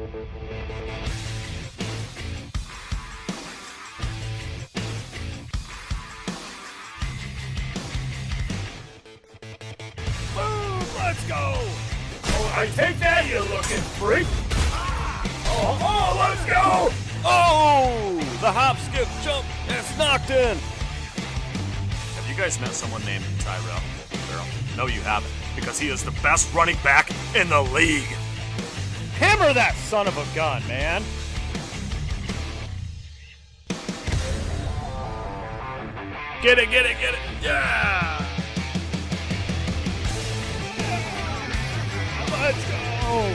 Let's go! Oh, I take that, you looking freak! Oh, let's go! Oh! The hop, skip, jump, and it's knocked in! Have you guys met someone named Tyrel? No, you haven't, because he is the best running back in the league. Hammer that son of a gun, man! Get it, get it, get it! Yeah! Let's go!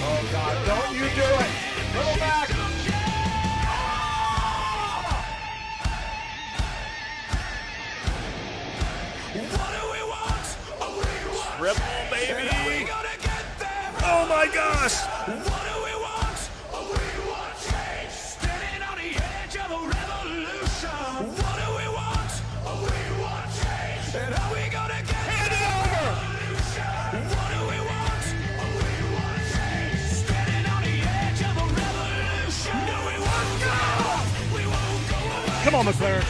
Oh, God, don't you do it! Little back! Triple, baby! Oh, my gosh! What do we want? We want change! Standing on the edge of a revolution! What do we want? We want change! And are we gonna get hand it over? What do we want? We want change! Standing on the edge of a revolution! Do we want God? We won't go away! Come on, McLaren!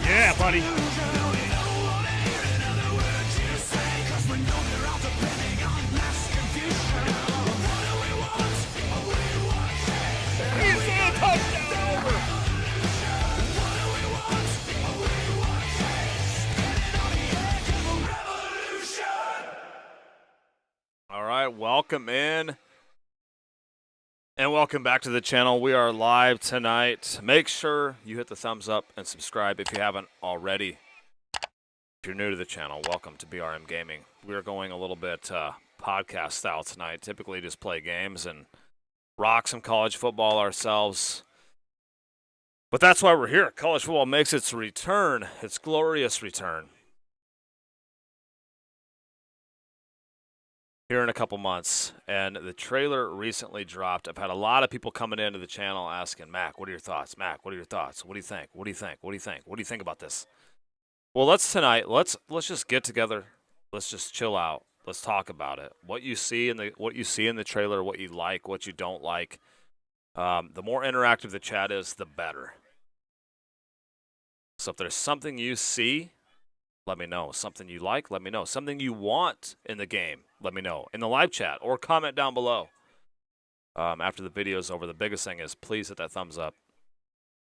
Yeah, buddy! Welcome in and welcome back to the channel. We are live tonight. Make sure you hit the thumbs up and subscribe if you haven't already. If you're new to the channel, welcome to BRM Gaming. We are going a little bit podcast style tonight. Typically just play games and rock some college football ourselves. But that's why we're here. College football makes its return, its glorious return, here in a couple months, and the trailer recently dropped. I've had a lot of people coming into the channel asking, Mac, what are your thoughts? Mac, what are your thoughts? What do you think? What do you think? What do you think? What do you think about this? Well, let's just get together. Let's just chill out. Let's talk about it. What you see in the trailer, what you like, what you don't like. The more interactive the chat is, the better. So if there's something you see, let me know. Something you like, let me know. Something you want in the game, let me know. In the live chat or comment down below. After the video's over, the biggest thing is please hit that thumbs up,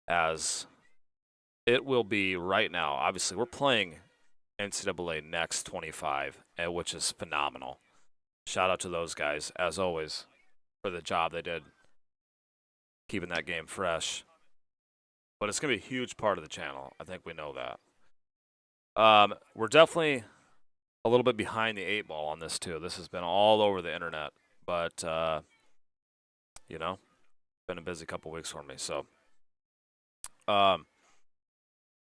as it will be right now. Obviously, we're playing NCAA Next 25, which is phenomenal. Shout out to those guys, as always, for the job they did keeping that game fresh. But it's going to be a huge part of the channel. I think we know that. We're definitely a little bit behind the 8 ball on this too. This has been all over the internet, but you know, been a busy couple weeks for me. So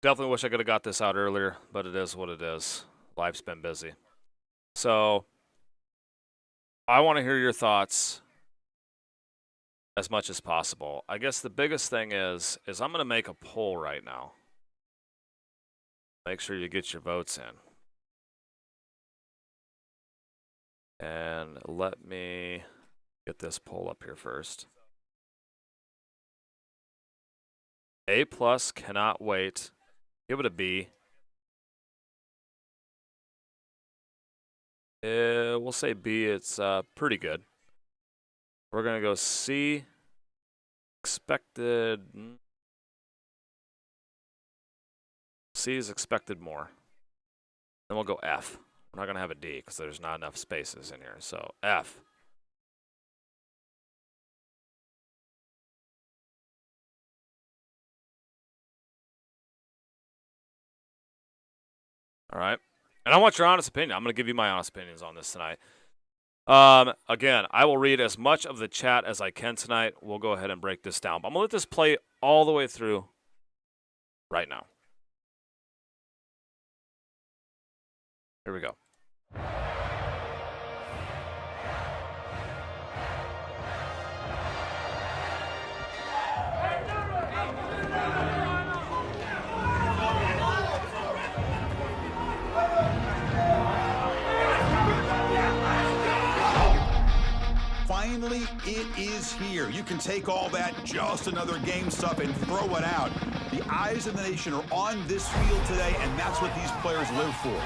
definitely wish I could have got this out earlier, but it is what it is. Life's been busy. So I want to hear your thoughts as much as possible. I guess the biggest thing is I'm going to make a poll right now. Make sure you get your votes in. And let me get this poll up here first. A+, cannot wait. Give it a B. We'll say B, it's pretty good. We're going to go C, expected. C is expected more. Then we'll go F. We're not going to have a D because there's not enough spaces in here. So F. All right. And I want your honest opinion. I'm going to give you my honest opinions on this tonight. Again, I will read as much of the chat as I can tonight. We'll go ahead and break this down. But I'm going to let this play all the way through right now. Here we go. is here. You can take all that just another game stuff and throw it out. The eyes of the nation are on this field today, and that's what these players live for.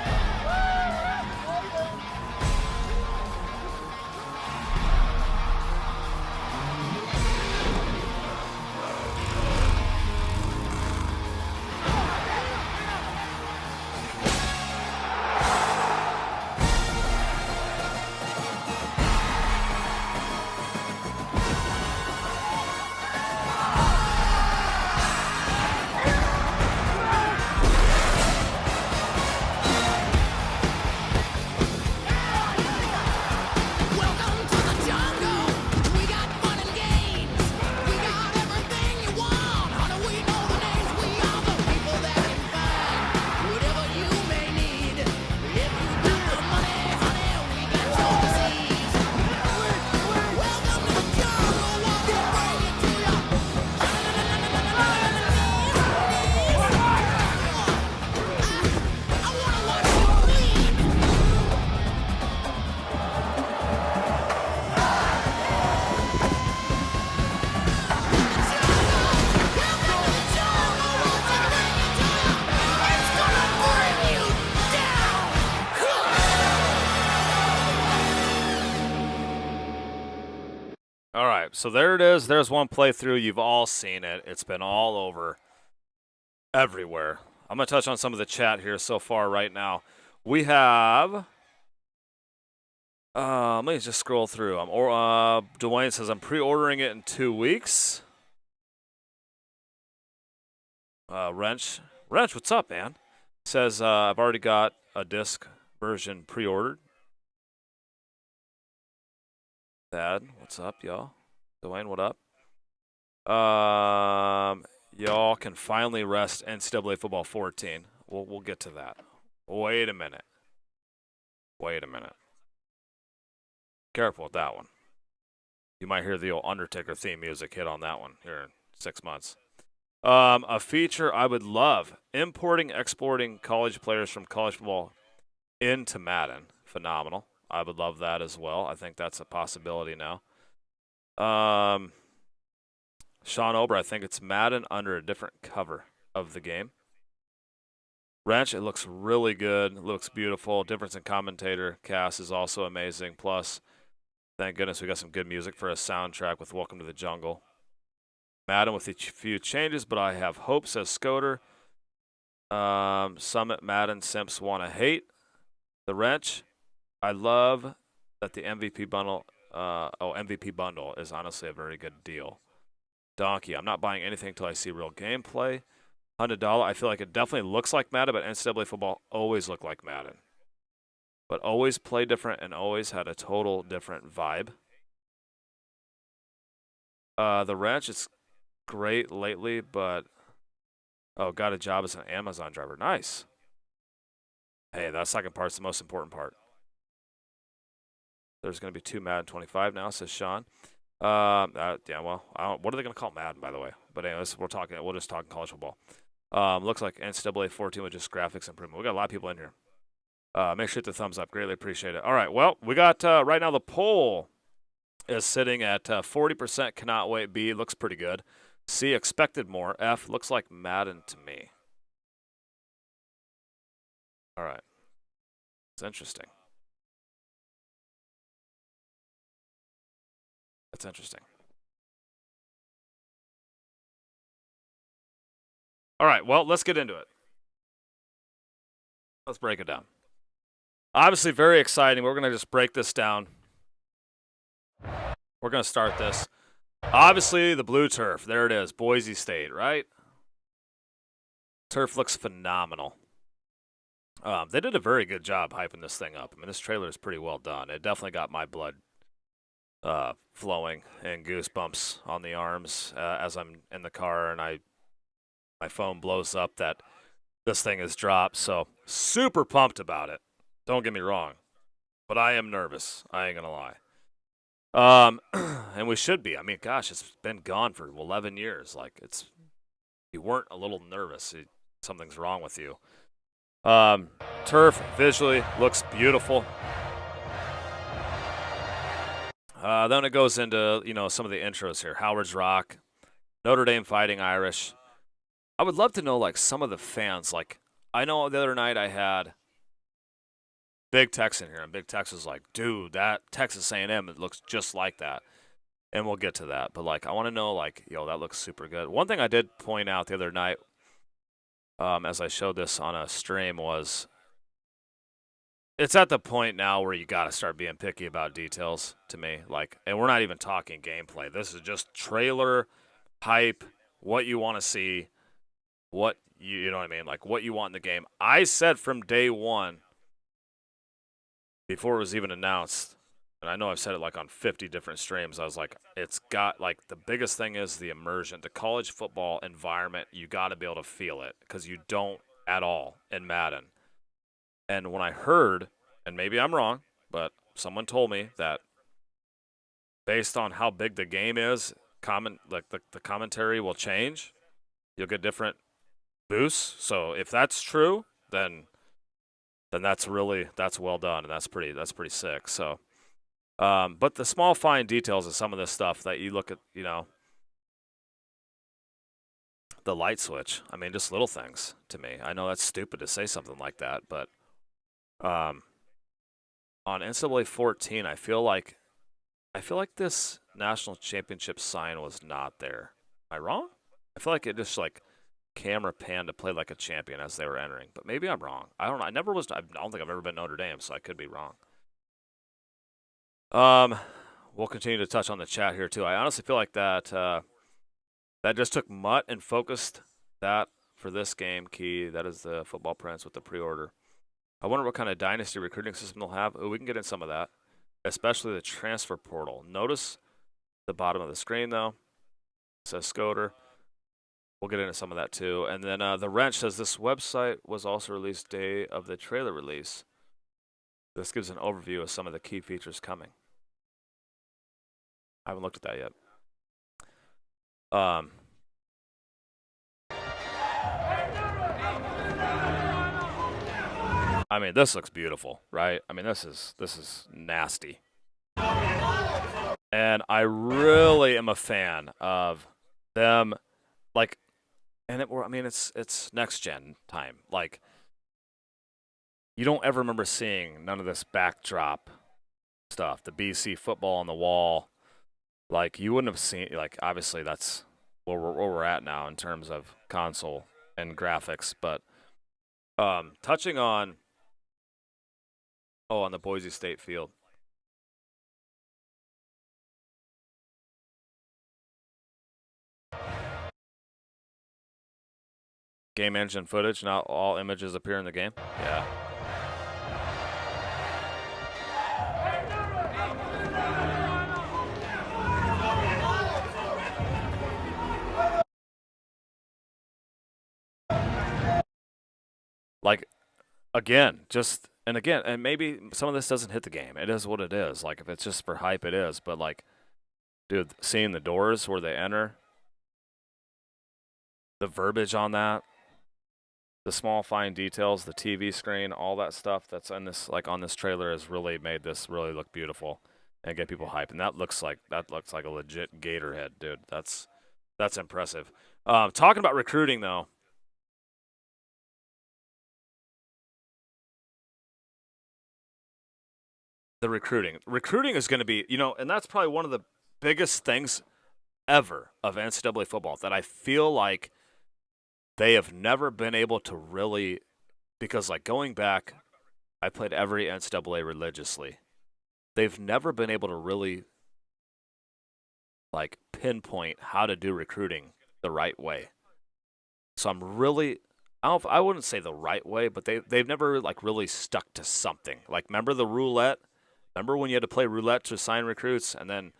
All right, so there it is. There's one playthrough. You've all seen it. It's been all over everywhere. I'm going to touch on some of the chat here so far right now. We have... let me just scroll through. Dwayne says, I'm pre-ordering it in 2 weeks. Wrench, what's up, man? Says, I've already got a disc version pre-ordered. Dad, what's up, y'all? Dwayne, what up? Y'all can finally rest NCAA Football 14. We'll get to that. Wait a minute. Careful with that one. You might hear the old Undertaker theme music hit on that one here in 6 months. A feature I would love, importing, exporting college players from college football into Madden. Phenomenal. I would love that as well. I think that's a possibility now. Sean Ober, I think it's Madden under a different cover of the game. Wrench, it looks really good. It looks beautiful. Difference in commentator cast is also amazing. Plus, thank goodness we got some good music for a soundtrack with Welcome to the Jungle. Madden with a few changes, but I have hope, says Scoter. Summit Madden Simps want to hate. The Wrench, I love that the MVP bundle MVP bundle is honestly a very good deal. Donkey, I'm not buying anything until I see real gameplay. $100, I feel like it definitely looks like Madden, but NCAA football always looked like Madden. But always play different and always had a total different vibe. The Wrench is great lately, but got a job as an Amazon driver. Nice. Hey, that second part's the most important part. There's going to be 2 Madden 25 now, says Sean. Yeah, well, what are they going to call Madden, by the way? But anyways, we're just talking college football. Looks like NCAA 14 with just graphics improvement. We got a lot of people in here. Make sure to hit the thumbs up. Greatly appreciate it. All right, well, we got right now the poll is sitting at 40% cannot wait. B, looks pretty good. C, expected more. F, looks like Madden to me. All right. It's interesting. That's interesting. All right, well, let's get into it. Let's break it down. Obviously, very exciting. We're going to just break this down. We're going to start this. Obviously, the blue turf. There it is. Boise State, right? Turf looks phenomenal. They did a very good job hyping this thing up. I mean, this trailer is pretty well done. It definitely got my blood flowing and goosebumps on the arms as I'm in the car and my phone blows up that this thing has dropped. So super pumped about it. Don't get me wrong, but I am nervous. I ain't gonna lie. And we should be. I mean, gosh, it's been gone for 11 years. Like you weren't a little nervous. Something's wrong with you. Turf visually looks beautiful. Then it goes into, some of the intros here. Howard's Rock, Notre Dame Fighting Irish. I would love to know, like, some of the fans. Like, I know the other night I had Big Tex in here, and Big Tex was like, dude, that Texas A&M, it looks just like that. And we'll get to that. But, like, I want to know, like, that looks super good. One thing I did point out the other night, as I showed this on a stream, was it's at the point now where you got to start being picky about details to me. Like, and we're not even talking gameplay. This is just trailer, hype, what you want to see, what you know what I mean? Like, what you want in the game. I said from day one, before it was even announced, and I know I've said it like on 50 different streams, I was like, it's got, like, the biggest thing is the immersion. The college football environment, you got to be able to feel it because you don't at all in Madden. And when I heard, and maybe I'm wrong, but someone told me that based on how big the game is, the commentary will change. You'll get different boosts. So if that's true, then that's well done, and that's pretty sick. So, but the small fine details of some of this stuff that you look at, the light switch. I mean, just little things to me. I know that's stupid to say something like that, but on NCAA 14, I feel like this national championship sign was not there. Am I wrong? I feel like it just like camera panned to play like a champion as they were entering, but maybe I'm wrong. I don't know. I don't think I've ever been Notre Dame, so I could be wrong. We'll continue to touch on the chat here too. I honestly feel like that just took Mutt and focused that for this game. Key, that is the Football Prince with the pre-order. I wonder what kind of dynasty recruiting system they'll have. Oh, we can get in some of that, especially the transfer portal. Notice the bottom of the screen, though. It says Scoter. We'll get into some of that, too. And then the Wrench says this website was also released day of the trailer release. This gives an overview of some of the key features coming. I haven't looked at that yet. I mean, this looks beautiful, right? I mean, this is nasty. And I really am a fan of them, like, and it's next gen time. Like, you don't ever remember seeing none of this backdrop stuff, the BC football on the wall. Like, you wouldn't have seen, like, obviously that's where we're at now in terms of console and graphics. But touching on the Boise State field. Game engine footage, not all images appear in the game. Yeah. Like, again, and maybe some of this doesn't hit the game. It is what it is. Like, if it's just for hype, it is. But, like, dude, seeing the doors where they enter, the verbiage on that, the small fine details, the TV screen, all that stuff that's on this trailer has really made this really look beautiful and get people hyped. And that looks like a legit gator head, dude. That's impressive. Talking about recruiting, though. The recruiting is going to be, and that's probably one of the biggest things ever of NCAA football that I feel like they have never been able to really, because, like, going back, I played every NCAA religiously. They've never been able to really, like, pinpoint how to do recruiting the right way. So I wouldn't say the right way, but they've never, like, really stuck to something. Like, remember the roulette? Remember when you had to play roulette to sign recruits, and then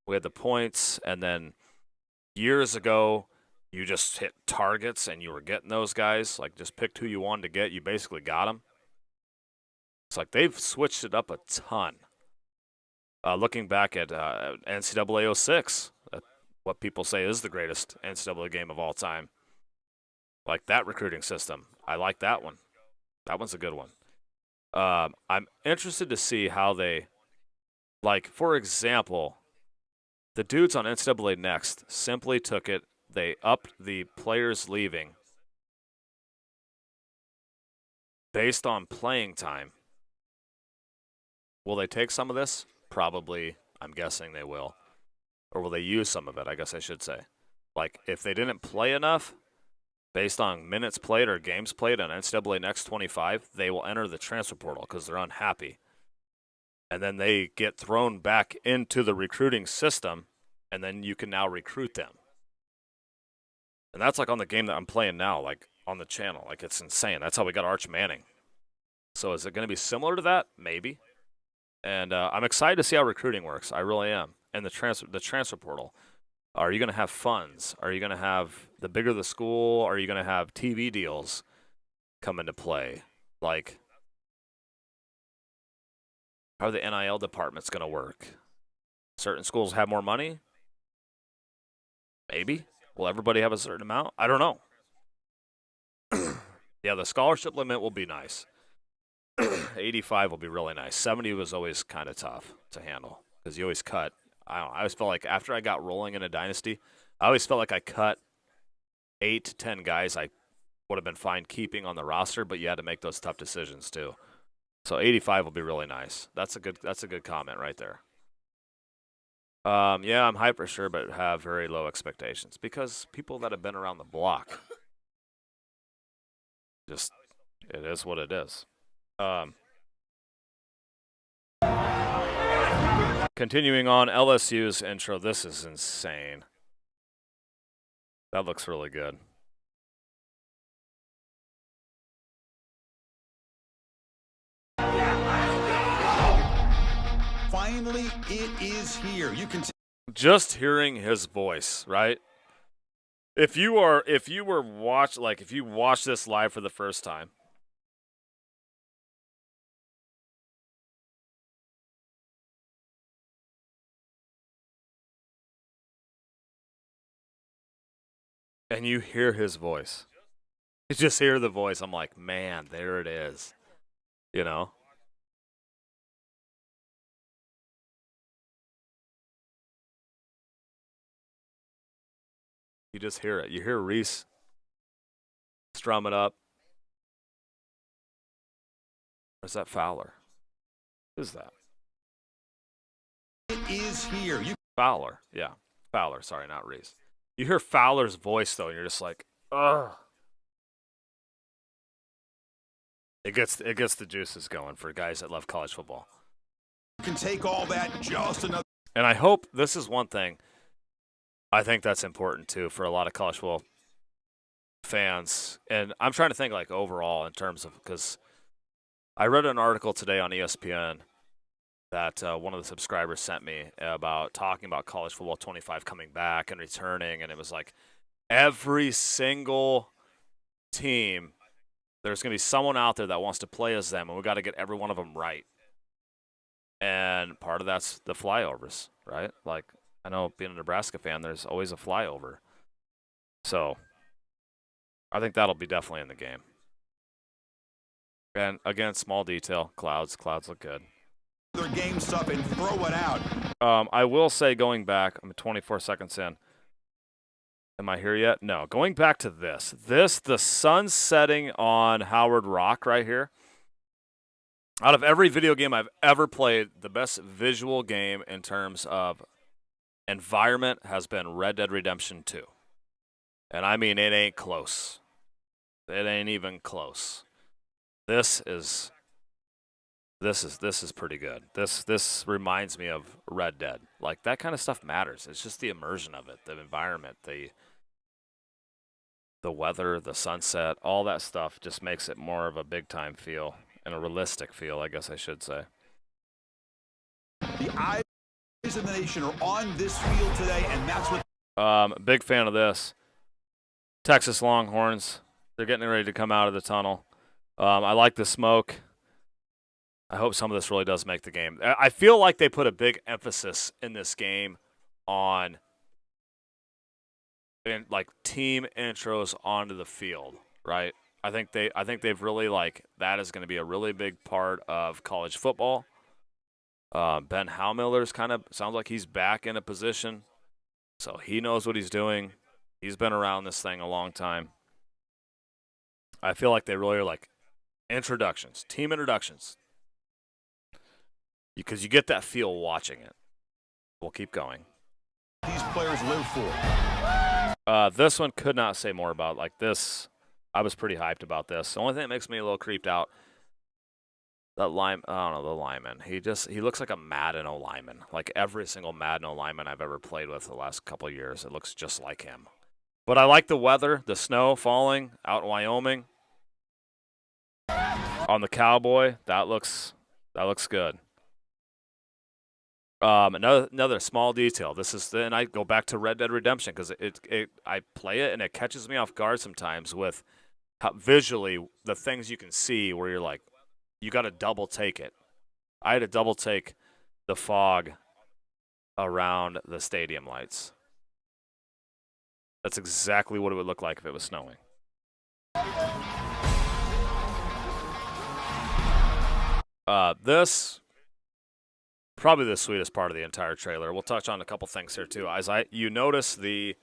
we had the points, and then years ago you just hit targets and you were getting those guys, like, just picked who you wanted to get, you basically got them. It's like they've switched it up a ton. Looking back at NCAA 06, what people say is the greatest NCAA game of all time. Like, that recruiting system, I like that one. That one's a good one. I'm interested to see how they Like, for example, the dudes on NCAA Next simply took it. They upped the players leaving based on playing time. Will they take some of this? Probably. I'm guessing they will. Or will they use some of it? I guess I should say. Like, if they didn't play enough, based on minutes played or games played on NCAA Next 25, they will enter the transfer portal because they're unhappy. And then they get thrown back into the recruiting system, and then you can now recruit them. And that's like on the game that I'm playing now, like on the channel. Like, it's insane. That's how we got Arch Manning. So is it going to be similar to that? Maybe. And I'm excited to see how recruiting works. I really am. And the transfer portal. Are you going to have funds? Are you going to have, the bigger the school, are you going to have TV deals come into play? Like, how are the NIL departments going to work? Certain schools have more money? Maybe. Will everybody have a certain amount? I don't know. Yeah, the scholarship limit will be nice. 85 will be really nice. 70 was always kind of tough to handle because you always cut. I don't know, I always felt like after I got rolling in a dynasty, I always felt like I cut 8 to 10 guys I would have been fine keeping on the roster, but you had to make those tough decisions too. So 85 will be really nice. That's a good comment right there. Yeah, I'm hyped for sure, but have very low expectations because people that have been around the block, just it is what it is. Continuing on LSU's intro, this is insane. That looks really good. Finally, it is here. You can just hearing his voice, right? If you watch this live for the first time, and you hear his voice, you just hear the voice. I'm like, man, there it is. You know? You just hear it. You hear Reese strum it up. Or is that Fowler? Who's that? It is here. Fowler. Yeah. Fowler. Sorry, not Reese. You hear Fowler's voice, though, and you're just like, ugh. It gets the juices going for guys that love college football. You can take all that just another. And I hope this is one thing. I think that's important, too, for a lot of college football fans. And I'm trying to think, like, overall in terms of, because I read an article today on ESPN that one of the subscribers sent me about talking about college football 25 coming back and returning. And it was like every single team, there's going to be someone out there that wants to play as them, and we got to get every one of them right. And part of that's the flyovers, right? Like, I know being a Nebraska fan, there's always a flyover. So I think that'll be definitely in the game. And again, small detail, clouds look good. Their game stuff and throw it out. I will say, going back, I'm 24 seconds in. Am I here yet? No. Going back to this, the sun setting on Howard Rock right here. Out of every video game I've ever played, the best visual game in terms of environment has been Red Dead Redemption 2. And I mean, it ain't close. It ain't even close. This is pretty good. This reminds me of Red Dead. Like, that kind of stuff matters. It's just the immersion of it, the environment, the weather, the sunset, all that stuff just makes it more of a big time feel and a realistic feel, I guess I should say. The eyes of the nation are on this field today, and that's what. Big fan of this. Texas Longhorns. They're getting ready to come out of the tunnel. I like the smoke. I hope some of this really does make the game. I feel like they put a big emphasis in this game on like team intros onto the field, right? I think they've really, like, that is going to be a really big part of college football. Ben Howmiller's kind of sounds like he's back in a position, so he knows what he's doing. He's been around this thing a long time. I feel like they really are like introductions, team introductions, because you get that feel watching it. We'll keep going. These players live for. This one could not say more about. Like this, I was pretty hyped about this. The only thing that makes me a little creeped out, that I don't know, the lineman. He looks like a Madden O lineman. Like every single Madden O lineman I've ever played with the last couple of years, it looks just like him. But I like the weather, the snow falling out in Wyoming. On the Cowboy, that looks good. Another small detail. This is then I go back to Red Dead Redemption because I play it and it catches me off guard sometimes with how visually the things you can see where you're like, you got to double take it. I had to double take the fog around the stadium lights. That's exactly what it would look like if it was snowing. This probably the sweetest part of the entire trailer. We'll touch on a couple things here too. As you notice the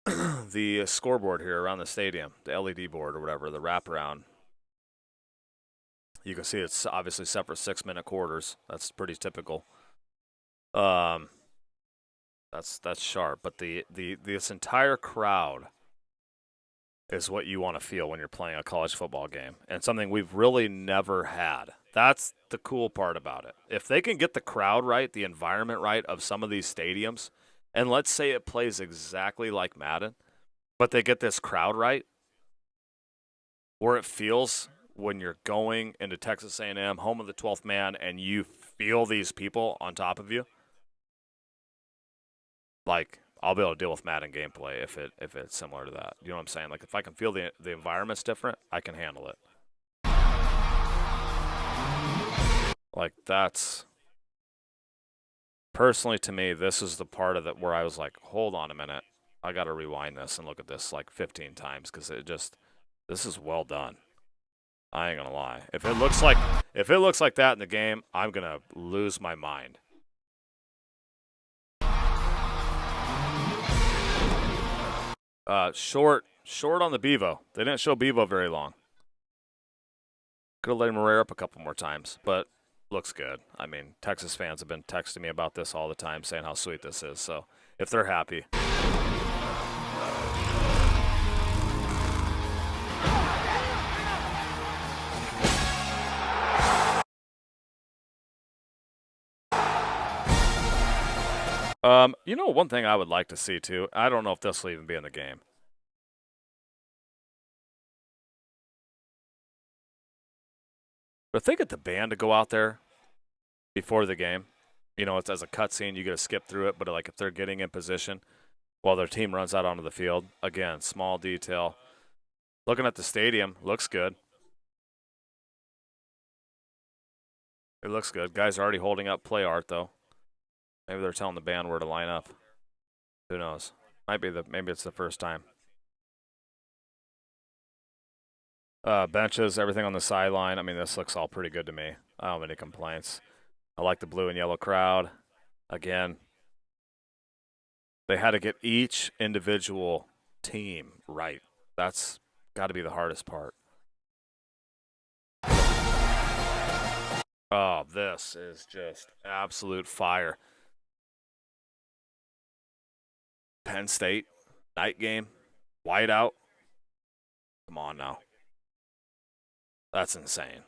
the scoreboard here around the stadium, the LED board or whatever, the wraparound. You can see it's obviously set for 6-minute quarters. That's pretty typical. That's sharp. But this entire crowd is what you want to feel when you're playing a college football game, and something we've really never had. That's the cool part about it. If they can get the crowd right, the environment right of some of these stadiums, and let's say it plays exactly like Madden, but they get this crowd right, where it feels when you're going into Texas A&M, home of the 12th man, and you feel these people on top of you, like, I'll be able to deal with Madden gameplay if it's similar to that. You know what I'm saying? Like, if I can feel the environment's different, I can handle it. Like, that's personally to me, this is the part of it where I was like, hold on a minute, I got to rewind this and look at this like 15 times because this is well done. I ain't gonna lie. If it looks like that in the game, I'm gonna lose my mind. Short on the Bevo. They didn't show Bevo very long. Could have let him rear up a couple more times, but looks good. I mean, Texas fans have been texting me about this all the time, saying how sweet this is. So if they're happy. You know, one thing I would like to see too, I don't know if this will even be in the game. But if they get the band to go out there before the game, you know, it's as a cutscene, you get to skip through it, but like if they're getting in position while their team runs out onto the field, again, small detail. Looking at the stadium, looks good. It looks good. Guys are already holding up play art though. Maybe they're telling the band where to line up. Who knows? Maybe it's the first time. Benches, everything on the sideline. I mean, this looks all pretty good to me. I don't have any complaints. I like the blue and yellow crowd. Again, they had to get each individual team right. That's got to be the hardest part. Oh, this is just absolute fire. Penn State, night game, whiteout. Come on now. That's insane.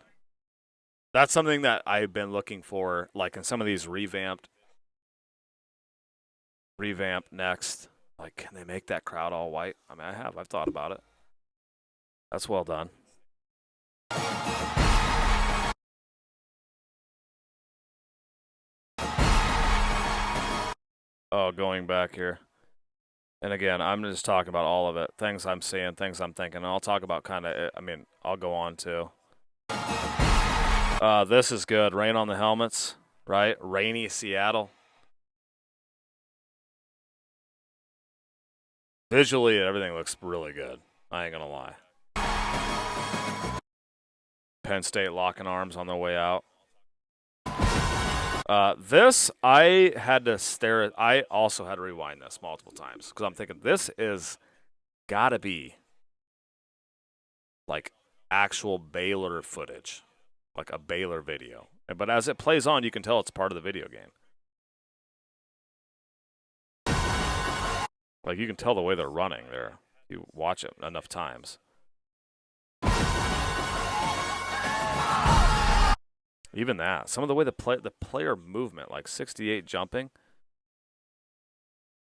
That's something that I've been looking for, like in some of these revamped next. Like, can they make that crowd all white? I mean, I've thought about it. That's well done. Oh, going back here. And again, I'm just talking about all of it. Things I'm seeing, things I'm thinking. And I'll talk about kind of, I mean, I'll go on too. This is good. Rain on the helmets, right? Rainy Seattle. Visually, everything looks really good. I ain't going to lie. Penn State locking arms on their way out. This, I had to stare at. I also had to rewind this multiple times because I'm thinking this is gotta be like actual Baylor footage, like a Baylor video. But as it plays on, you can tell it's part of the video game. Like you can tell the way they're running there. You watch it enough times. Even that, some of the way the player movement, like 68 jumping.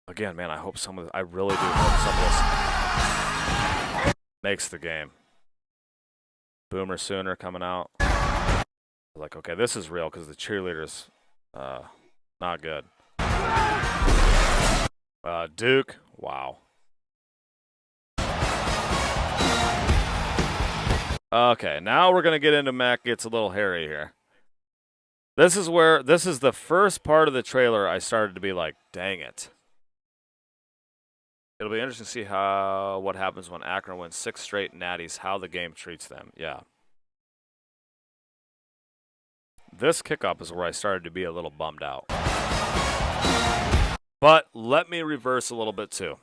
Again, man, I hope I really do hope some of this makes the game. Boomer Sooner coming out. Like, okay, this is real because the cheerleaders, not good. Duke, wow. Okay, now we're gonna get into Mac Gets a Little Hairy here. This is the first part of the trailer I started to be like, dang it. It'll be interesting to see what happens when Akron wins 6 straight natties, how the game treats them. Yeah. This kickoff is where I started to be a little bummed out. But let me reverse a little bit too.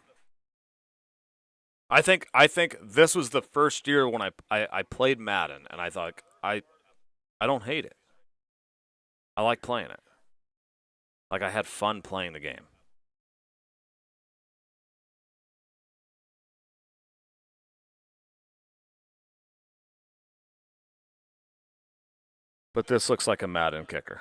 I think this was the first year when I played Madden and I thought I don't hate it. I like playing it. Like I had fun playing the game. But this looks like a Madden kicker.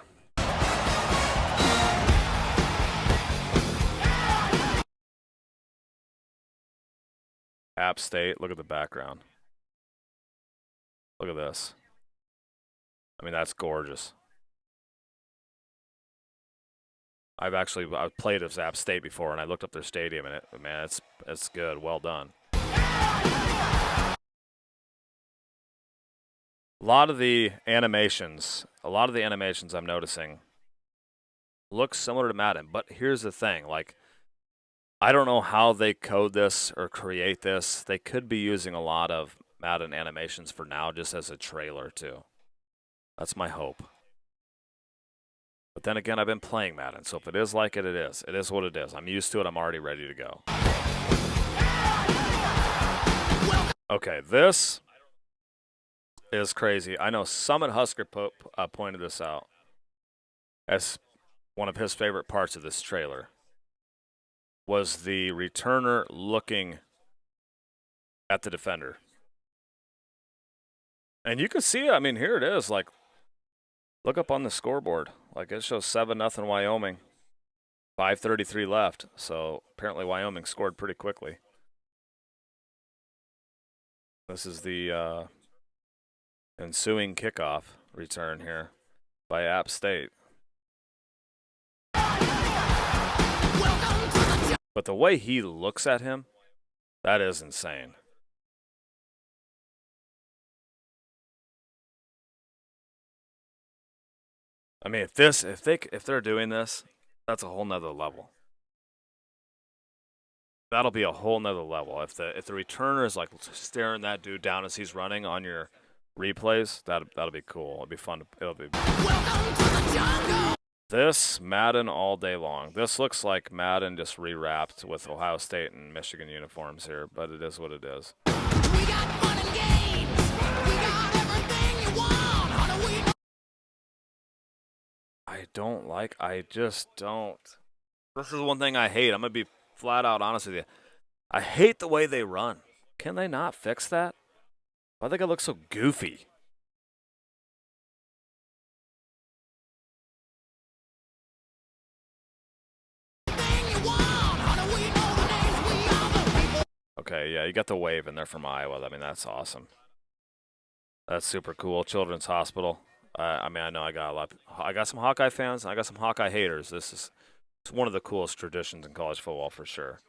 App State, look at the background. Look at this. I mean, that's gorgeous. I've played as App State before, and I looked up their stadium, and man, it's good. Well done. A lot of the animations I'm noticing look similar to Madden, but here's the thing, like, I don't know how they code this or create this. They could be using a lot of Madden animations for now just as a trailer too. That's my hope. But then again, I've been playing Madden, so if it is like it, it is. It is what it is. I'm used to it. I'm already ready to go. Okay, this is crazy. I know Summit Husker pointed this out as one of his favorite parts of this trailer was the returner looking at the defender. And you can see, I mean, here it is. Like, look up on the scoreboard. Like, it shows 7-0 Wyoming. 5:33 left. So apparently Wyoming scored pretty quickly. This is the ensuing kickoff return here by App State. But the way he looks at him, that is insane. I mean, if they're doing this, that's a whole nother level. That'll be a whole nother level. If the returner is like staring that dude down as he's running on your replays, that'll be cool. It'll be fun. It'll be. This Madden all day long. This looks like Madden just rewrapped with Ohio State and Michigan uniforms here, but it is what it is. We got fun and games. We got everything you want. How do we... I just don't. This is one thing I hate. I'm going to be flat out honest with you. I hate the way they run. Can they not fix that? Why do they look so goofy? Okay, yeah, you got the wave in there from Iowa. I mean, that's awesome. That's super cool. Children's Hospital. I mean, I know I got some Hawkeye fans. I got some Hawkeye haters. It's one of the coolest traditions in college football for sure.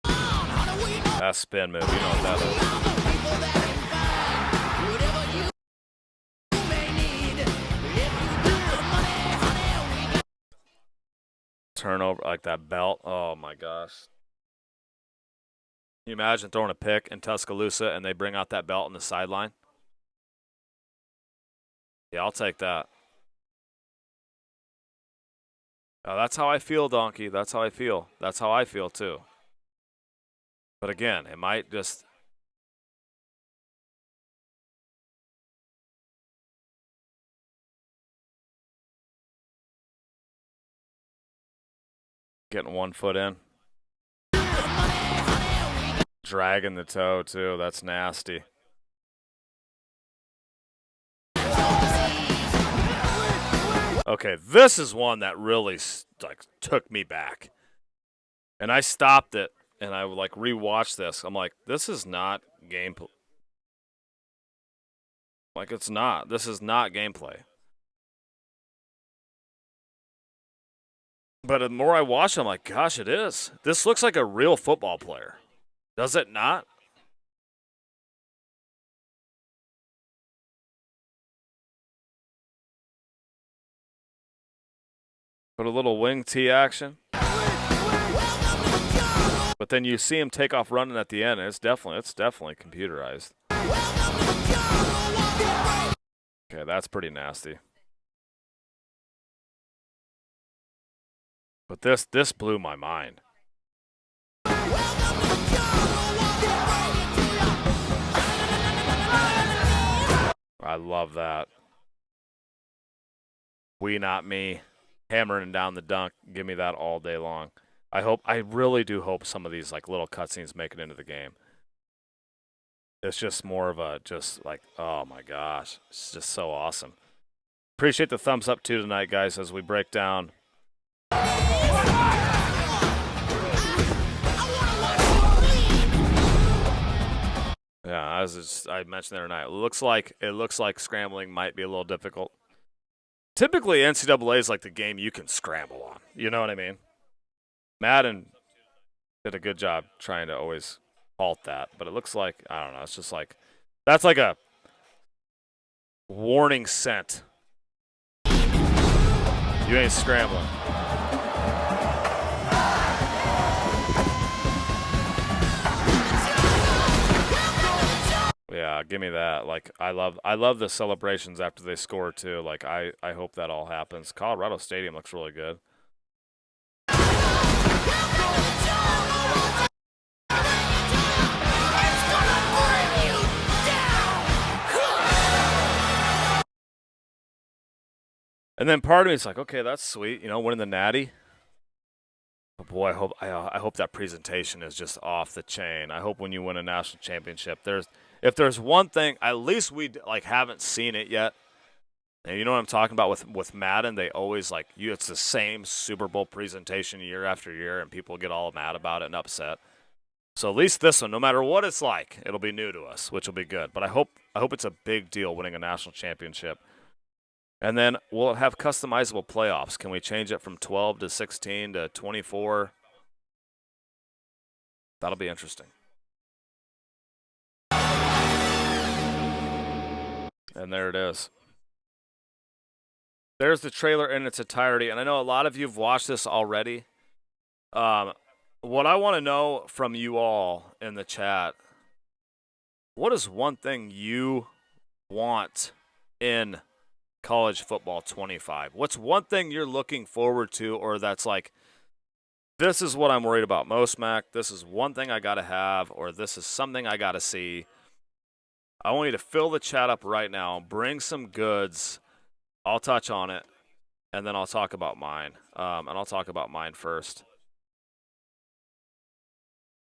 That spin move, you know what that is. Turnover, like that belt. Oh my gosh. Can you imagine throwing a pick in Tuscaloosa and they bring out that belt on the sideline? Yeah, I'll take that. That's how I feel, Donkey. That's how I feel. That's how I feel, too. But again, it might just... Getting 1 foot in. Dragging the toe, too. That's nasty. Okay, this is one that really like took me back. And I stopped it, and I would like rewatch this. I'm like, this is not gameplay. Like, it's not. This is not gameplay. But the more I watch it, I'm like, gosh, it is. This looks like a real football player. Does it not? Put a little wing T action. But then you see him take off running at the end, and it's definitely computerized. Okay, that's pretty nasty. But this blew my mind. I love that. We not me. Hammering down the dunk. Give me that all day long. I really do hope some of these like little cutscenes make it into the game. It's just more of a just like, oh my gosh. It's just so awesome. Appreciate the thumbs up too tonight, guys, as we break down. Yeah, as I mentioned the other night, it looks like scrambling might be a little difficult. Typically, NCAA is like the game you can scramble on. You know what I mean? Madden did a good job trying to always halt that, but it looks like, I don't know, it's just like, that's like a warning scent. You ain't scrambling. Yeah, give me that. Like, I love the celebrations after they score too. Like, I hope that all happens. Colorado Stadium looks really good. And then part of me is like, okay, that's sweet, you know, winning the Natty. But boy, I hope that presentation is just off the chain. I hope when you win a national championship, if there's one thing, at least we like haven't seen it yet. And you know what I'm talking about with Madden? They always like it's the same Super Bowl presentation year after year, and people get all mad about it and upset. So at least this one, no matter what it's like, it'll be new to us, which will be good. But I hope it's a big deal winning a national championship. And then we'll have customizable playoffs. Can we change it from 12 to 16 to 24? That'll be interesting. And there it is. There's the trailer in its entirety. And I know a lot of you have watched this already. What I want to know from you all in the chat, what is one thing you want in college football 25? What's one thing you're looking forward to, or that's like, this is what I'm worried about most, Mac. This is one thing I got to have, or this is something I got to see. I want you to fill the chat up right now. Bring some goods. I'll touch on it, and then I'll talk about mine. And I'll talk about mine first.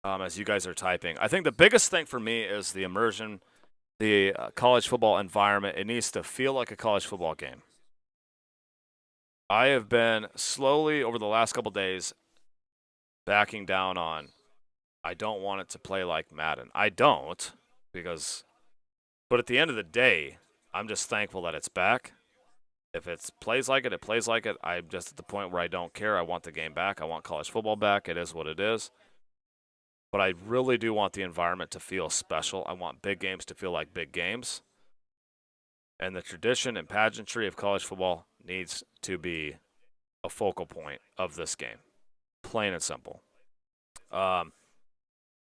As you guys are typing. I think the biggest thing for me is the immersion, the college football environment. It needs to feel like a college football game. I have been slowly over the last couple days backing down on, I don't want it to play like Madden. I don't, but at the end of the day, I'm just thankful that it's back. If it plays like it, it plays like it. I'm just at the point where I don't care. I want the game back. I want college football back. It is what it is. But I really do want the environment to feel special. I want big games to feel like big games. And the tradition and pageantry of college football needs to be a focal point of this game. Plain and simple. I'm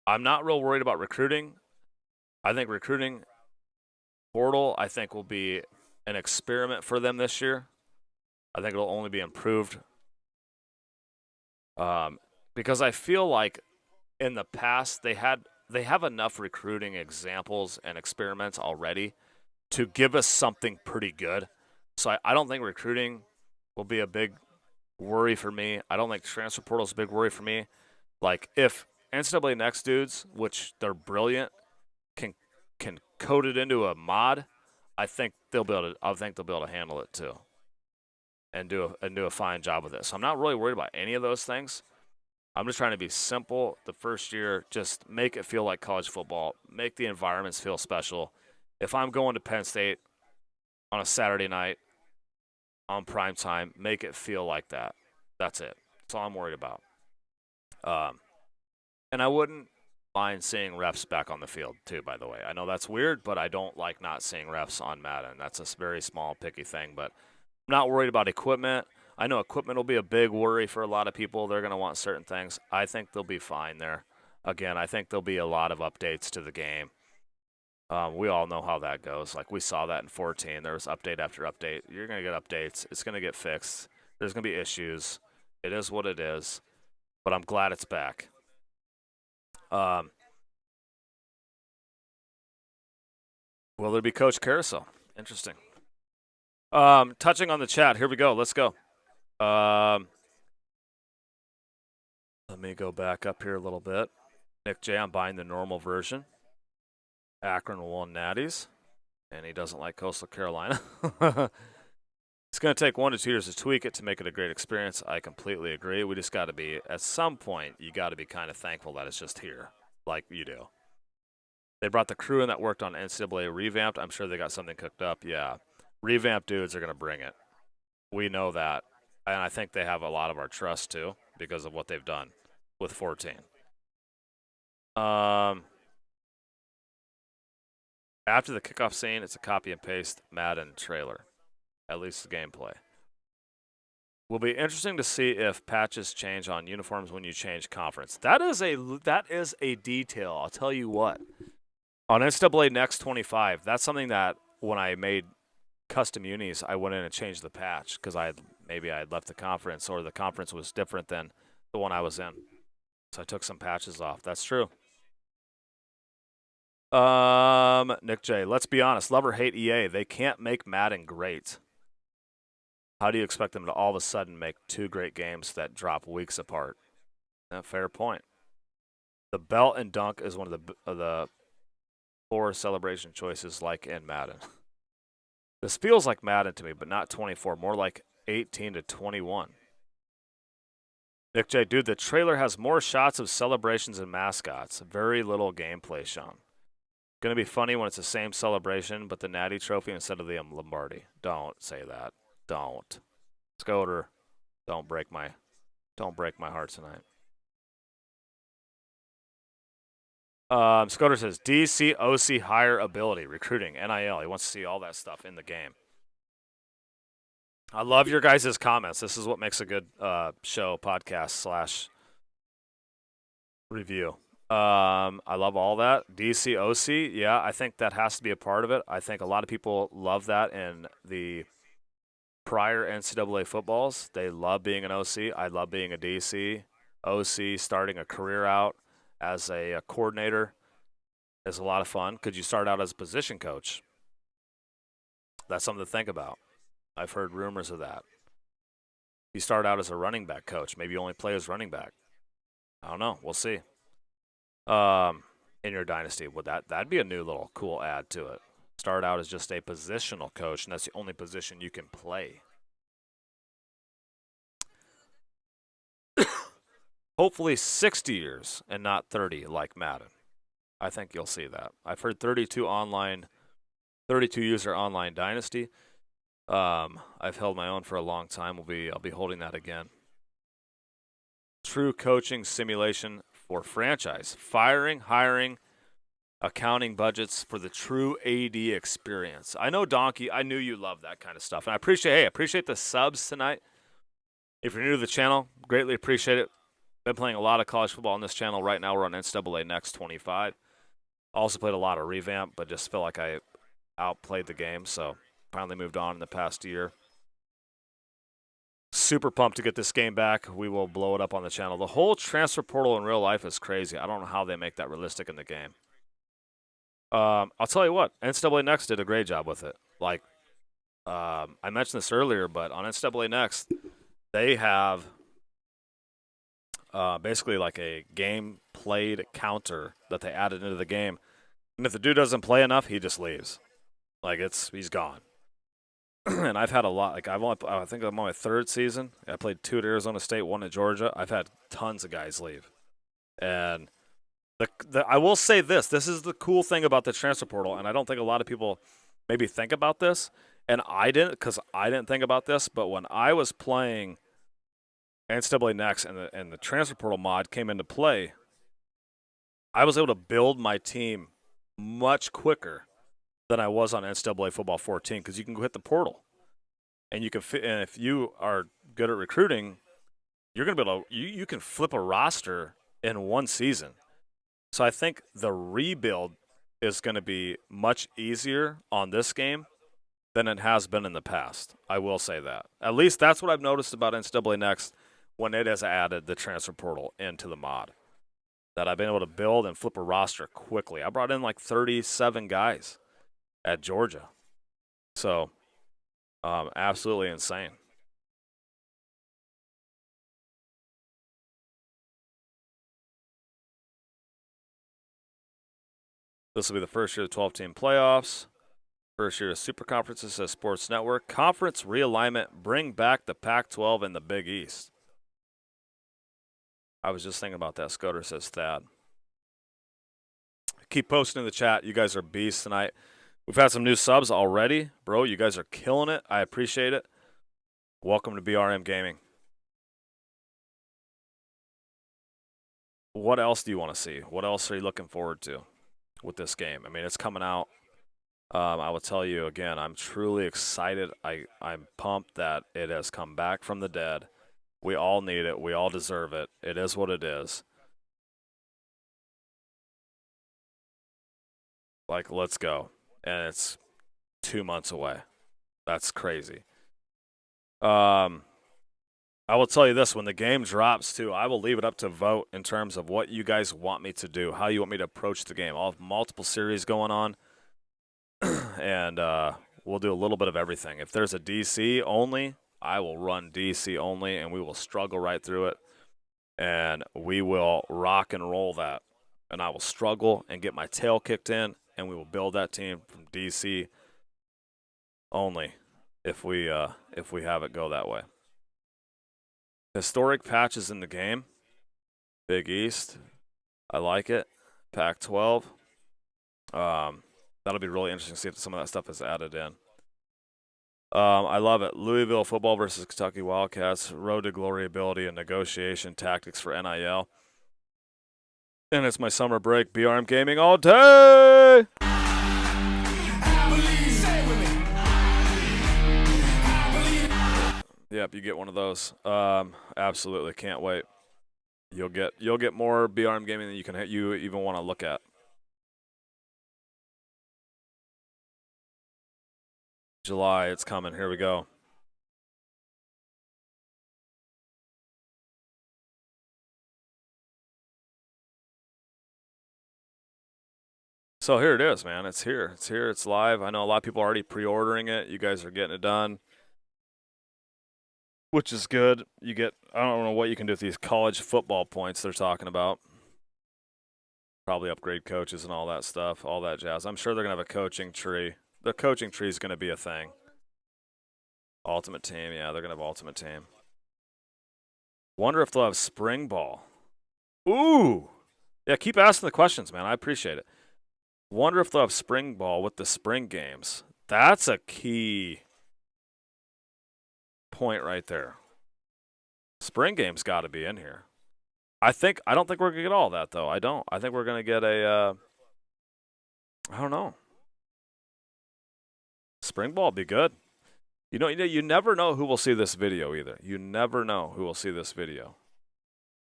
not real worried about recruiting. I think recruiting portal, will be an experiment for them this year. I think it'll only be improved. Because I feel like in the past they have enough recruiting examples and experiments already to give us something pretty good. So I don't think recruiting will be a big worry for me. I don't think transfer portal is a big worry for me. Like if NCAA Next dudes, which they're brilliant, can code it into a mod, I think they'll be able to handle it too, and do a fine job with it. So I'm not really worried about any of those things. I'm just trying to be simple. The first year, just make it feel like college football. Make the environments feel special. If I'm going to Penn State on a Saturday night on prime time, make it feel like that. That's it. That's all I'm worried about. And I wouldn't mind seeing refs back on the field too, by the way. I know that's weird, but I don't like not seeing refs on Madden. That's a very small, picky thing, but I'm not worried about equipment. I know equipment will be a big worry for a lot of people. They're going to want certain things. I think they'll be fine there. Again, I think there'll be a lot of updates to the game. We all know how that goes. Like we saw that in 14. There was update after update. You're going to get updates. It's going to get fixed. There's going to be issues. It is what it is. But I'm glad it's back. Will there be Coach Carousel? Interesting. Touching on the chat. Here we go. Let's go. Let me go back up here a little bit. Nick J, I'm buying the normal version. Akron won Natties, and he doesn't like Coastal Carolina. It's going to take 1 to 2 years to tweak it to make it a great experience. I completely agree. We just got to be, at some point, you got to be kind of thankful that it's just here, like you do. They brought the crew in that worked on NCAA Revamped. I'm sure they got something cooked up. Yeah. Revamped dudes are going to bring it. We know that. And I think they have a lot of our trust, too, because of what they've done with 14. After the kickoff scene, it's a copy and paste Madden trailer, at least the gameplay. Will be interesting to see if patches change on uniforms when you change conference. That is a detail. I'll tell you what. On NCAA Next 25, that's something that when I made custom unis, I went in and changed the patch because maybe I had left the conference or the conference was different than the one I was in. So I took some patches off. That's true. Nick J, let's be honest. Love or hate EA, they can't make Madden great. How do you expect them to all of a sudden make 2 great games that drop weeks apart? Fair point. The belt and dunk is one of the 4 celebration choices like in Madden. This feels like Madden to me, but not 24. More like 18 to 21. Nick J, dude, the trailer has more shots of celebrations and mascots. Very little gameplay shown. Going to be funny when it's the same celebration, but the Natty Trophy instead of the Lombardi. Don't say that. Don't. Scoter, don't break my heart tonight. Scoter says, DC, OC, higher ability, recruiting, NIL. He wants to see all that stuff in the game. I love your guys' comments. This is what makes a good show, podcast / review. I love all that. DC, OC, yeah, I think that has to be a part of it. I think a lot of people love that in the prior NCAA footballs. They love being an OC. I love being a DC. OC, starting a career out as a coordinator is a lot of fun. Could you start out as a position coach? That's something to think about. I've heard rumors of that. You start out as a running back coach. Maybe you only play as running back. I don't know. We'll see. In your dynasty, that'd be a new little cool add to it. Start out as just a positional coach, and that's the only position you can play. Hopefully 60 years and not 30 like Madden. I think you'll see that. I've heard 32 user online dynasty. I've held my own for a long time. I'll be holding that again. True coaching simulation for franchise. Firing, hiring, accounting budgets for the true AD experience. I know, Donkey, I knew you love that kind of stuff. And I appreciate the subs tonight. If you're new to the channel, greatly appreciate it. Been playing a lot of college football on this channel. Right now we're on NCAA Next 25. Also played a lot of Revamp, but just feel like I outplayed the game. So finally moved on in the past year. Super pumped to get this game back. We will blow it up on the channel. The whole transfer portal in real life is crazy. I don't know how they make that realistic in the game. I'll tell you what, NCAA Next did a great job with it. Like, I mentioned this earlier, but on NCAA Next, they have basically like a game played counter that they added into the game. And if the dude doesn't play enough, he just leaves. Like, he's gone. And I've had a lot. Like, I think I'm on my third season. I played 2 at Arizona State, 1 at Georgia. I've had tons of guys leave. And I will say this. This is the cool thing about the transfer portal, and I don't think a lot of people maybe think about this. And I didn't, because I didn't think about this. But when I was playing NCAA Next and the transfer portal mod came into play, I was able to build my team much quicker than I was on NCAA Football 14 because you can go hit the portal, and you can and if you are good at recruiting, you're gonna be able to you can flip a roster in 1 season. So I think the rebuild is going to be much easier on this game than it has been in the past. I will say that. At least that's what I've noticed about NCAA Next when it has added the transfer portal into the mod. That I've been able to build and flip a roster quickly. I brought in like 37 guys at Georgia. So, absolutely insane. This will be the first year of the 12-team playoffs. First year of Super Conferences as Sports Network. Conference realignment. Bring back the Pac-12 and the Big East. I was just thinking about that. Scoter says Thad. Keep posting in the chat. You guys are beasts tonight. We've had some new subs already. Bro, you guys are killing it. I appreciate it. Welcome to BRM Gaming. What else do you want to see? What else are you looking forward to with this game? I mean, it's coming out. I will tell you again, I'm truly excited. I'm pumped that it has come back from the dead. We all need it. We all deserve it. It is what it is. Like, let's go. And it's 2 months away. That's crazy. I will tell you this, when the game drops too, I will leave it up to vote in terms of what you guys want me to do, how you want me to approach the game. I'll have multiple series going on, and we'll do a little bit of everything. If there's a DC only, I will run DC only, and we will struggle right through it, and we will rock and roll that. And I will struggle and get my tail kicked in, and we will build that team from DC only if we have it go that way. Historic patches in the game. Big East. I like it. Pac-12. That'll be really interesting to see if some of that stuff is added in. I love it. Louisville football versus Kentucky Wildcats. Road to glory ability and negotiation tactics for NIL. And it's my summer break. BRM Gaming all day! Yep, you get one of those. Absolutely, can't wait. You'll get more BRM Gaming than you even want to look at. July, it's coming. Here we go. So here it is, man. It's here. It's here. It's live. I know a lot of people are already pre-ordering it. You guys are getting it done, which is good. You get, I don't know what you can do with these college football points they're talking about. Probably upgrade coaches and all that stuff, all that jazz. I'm sure they're going to have a coaching tree. The coaching tree is going to be a thing. Ultimate Team. Yeah, they're going to have Ultimate Team. Wonder if they'll have spring ball. Ooh. Yeah, keep asking the questions, man. I appreciate it. Wonder if they'll have spring ball with the spring games. That's a key point right there. Spring games got to be in here. I don't think we're going to get all that, though. I don't. I think we're going to get a, I don't know. Spring ball would be good. You never know who will see this video either. You never know who will see this video.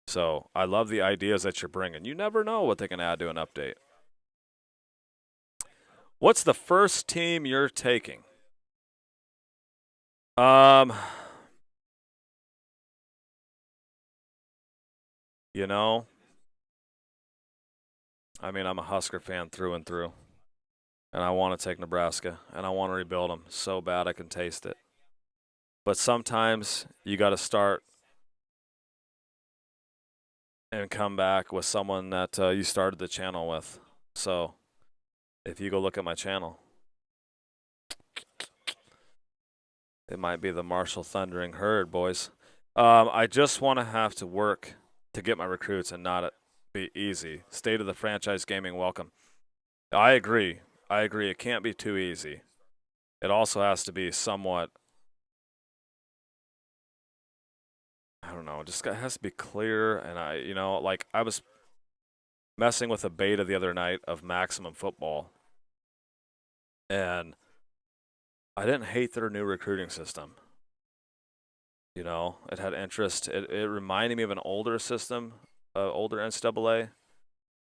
So I love the ideas that you're bringing. You never know what they can add to an update. What's the first team you're taking? You know, I mean, I'm a Husker fan through and through, and I want to take Nebraska, and I want to rebuild them so bad I can taste it. But sometimes you got to start and come back with someone that you started the channel with. So if you go look at my channel, it might be the Marshall Thundering Herd, boys. I just want to have to work to get my recruits and not be easy. State of the Franchise Gaming, welcome. I agree. I agree. It can't be too easy. It also has to be somewhat, I don't know, just has to be clear. And I was messing with a beta the other night of Maximum Football, and I didn't hate their new recruiting system. You know, it had interest. It reminded me of an older system, older NCAA,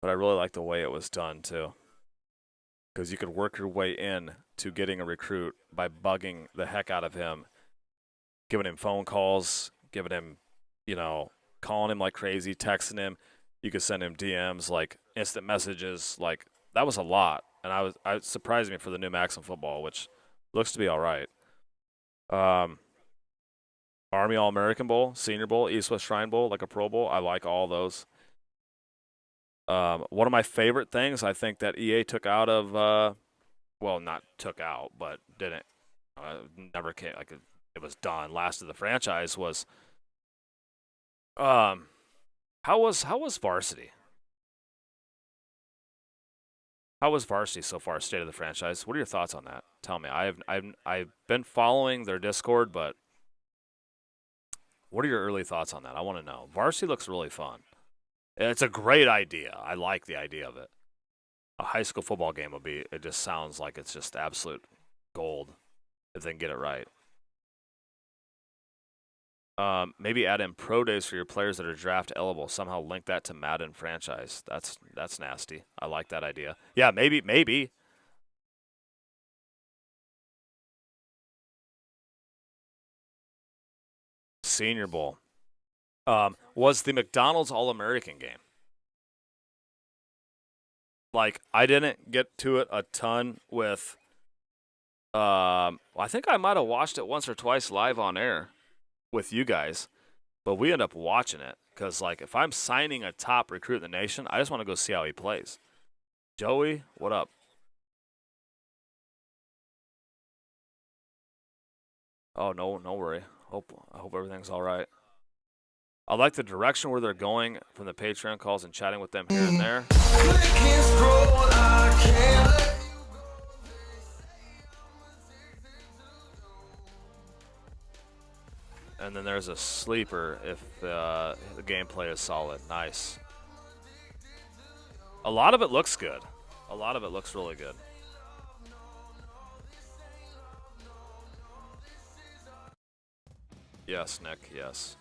but I really liked the way it was done too. Because you could work your way in to getting a recruit by bugging the heck out of him, giving him phone calls, giving him, calling him like crazy, texting him. You could send him DMs, like instant messages. Like, that was a lot. And it surprised me for the new Maximum Football, which looks to be all right. Army All-American Bowl, Senior Bowl, East-West Shrine Bowl, like a Pro Bowl. I like all those. One of my favorite things I think that EA took out of, well, not took out, but didn't, never came, like it was done, last of the franchise was, how was varsity? How was varsity so far, state of the franchise? What are your thoughts on that? Tell me. I've been following their Discord, but what are your early thoughts on that? I want to know. Varsity looks really fun. It's a great idea. I like the idea of it. A high school football game would be, it just sounds like it's just absolute gold if they can get it right. Maybe add in pro days for your players that are draft eligible. Somehow link that to Madden franchise. That's nasty. I like that idea. Yeah, maybe. Senior Bowl. Was the McDonald's All-American game. Like, I didn't get to it a ton with, I think I might have watched it once or twice live on air with you guys, but we end up watching it because, like, if I'm signing a top recruit in the nation, I just want to go see how he plays. Joey, what up? Oh, no worry. I hope everything's all right. I like the direction where they're going from the Patreon calls and chatting with them here and there. And then there's a sleeper if the gameplay is solid. Nice. A lot of it looks good. A lot of it looks really good. Yes, Nick, yes.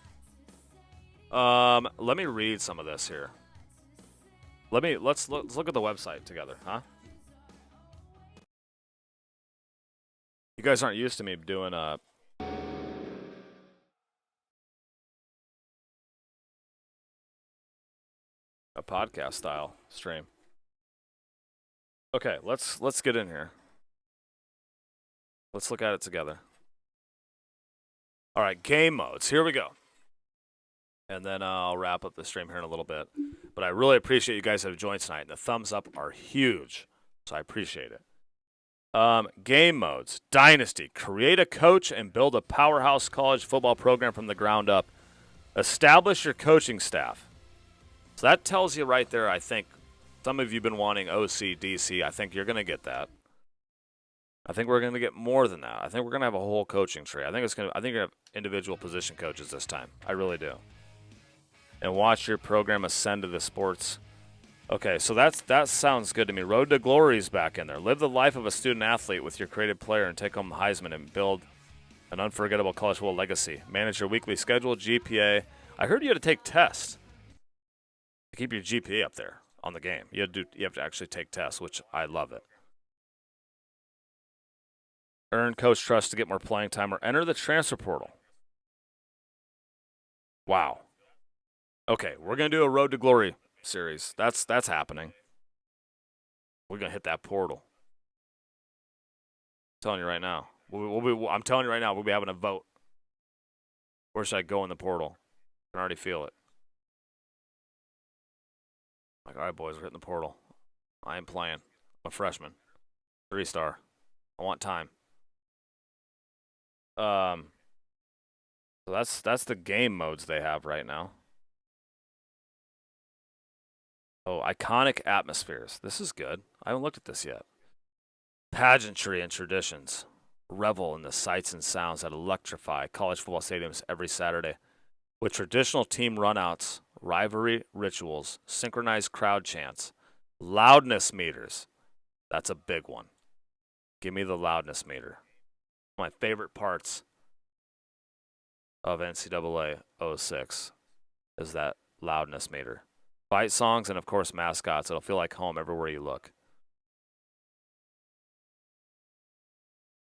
Let me read some of this here. Let's look at the website together, huh? You guys aren't used to me doing a podcast style stream. Okay, let's get in here. Let's look at it together. All right, game modes. Here we go. And then I'll wrap up the stream here in a little bit. But I really appreciate you guys have joined tonight. And the thumbs up are huge, so I appreciate it. Game modes. Dynasty. Create a coach and build a powerhouse college football program from the ground up. Establish your coaching staff. So that tells you right there, I think, some of you have been wanting OC, DC. I think you're going to get that. I think we're going to get more than that. I think we're going to have a whole coaching tree. I think you're going to have individual position coaches this time. I really do. And watch your program ascend to the sports. Okay, so that sounds good to me. Road to Glory is back in there. Live the life of a student athlete with your creative player and take home the Heisman and build an unforgettable college football legacy. Manage your weekly schedule, GPA. I heard you had to take tests to keep your GPA up there on the game. You have to actually take tests, which I love it. Earn coach trust to get more playing time or enter the transfer portal. Wow. Okay, we're going to do a Road to Glory series. That's happening. We're going to hit that portal. I'm telling you right now. I'm telling you right now, we'll be having a vote. Where should I go in the portal? I can already feel it. Like, all right, boys, we're hitting the portal. I am playing. I'm a freshman. 3-star. I want time. So that's the game modes they have right now. Oh, iconic atmospheres. This is good. I haven't looked at this yet. Pageantry and traditions. Revel in the sights and sounds that electrify college football stadiums every Saturday. With traditional team runouts, rivalry rituals, synchronized crowd chants, loudness meters. That's a big one. Give me the loudness meter. My favorite parts of NCAA 06 is that loudness meter. Fight songs and, of course, mascots. It'll feel like home everywhere you look.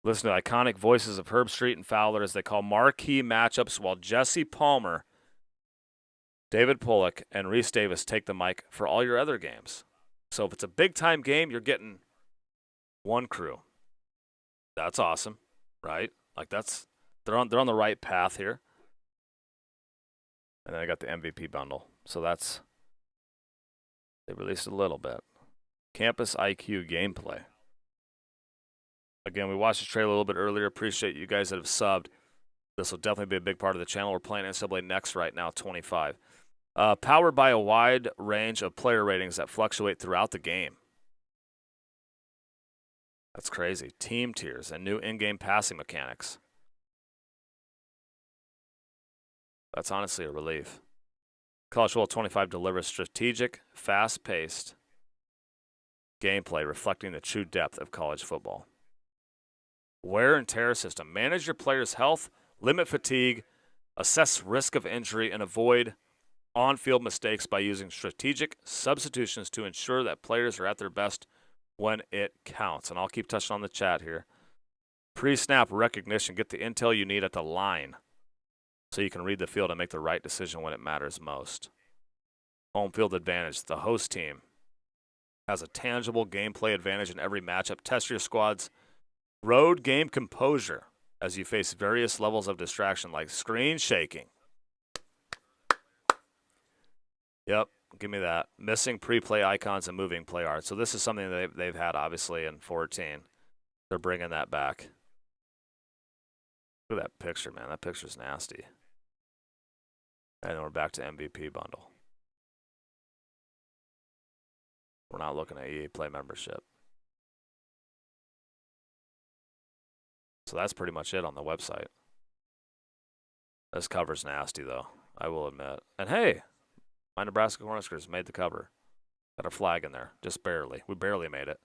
Listen to iconic voices of Herb Street and Fowler as they call marquee matchups while Jesse Palmer, David Pollock, and Reese Davis take the mic for all your other games. So if it's a big-time game, you're getting one crew. That's awesome, right? Like they're on the right path here. And then I got the MVP bundle. So they released a little bit. Campus IQ gameplay. Again, we watched the trailer a little bit earlier. Appreciate you guys that have subbed. This will definitely be a big part of the channel. We're playing NCAA Next right now, 25. Powered by a wide range of player ratings that fluctuate throughout the game. That's crazy. Team tiers and new in-game passing mechanics. That's honestly a relief. College Football 25 delivers strategic, fast-paced gameplay reflecting the true depth of college football. Wear and tear system. Manage your players' health, limit fatigue, assess risk of injury, and avoid on-field mistakes by using strategic substitutions to ensure that players are at their best when it counts. And I'll keep touching on the chat here. Pre-snap recognition. Get the intel you need at the line so you can read the field and make the right decision when it matters most. Home field advantage. The host team has a tangible gameplay advantage in every matchup. Test your squad's road game composure as you face various levels of distraction like screen shaking. Yep, give me that. Missing pre-play icons and moving play art. So this is something that they've had, obviously, in 14. They're bringing that back. Look at that picture, man. That picture's nasty. And then we're back to MVP bundle. We're not looking at EA Play membership. So that's pretty much it on the website. This cover's nasty, though, I will admit. And hey, my Nebraska Cornhuskers made the cover. Got a flag in there, just barely. We barely made it.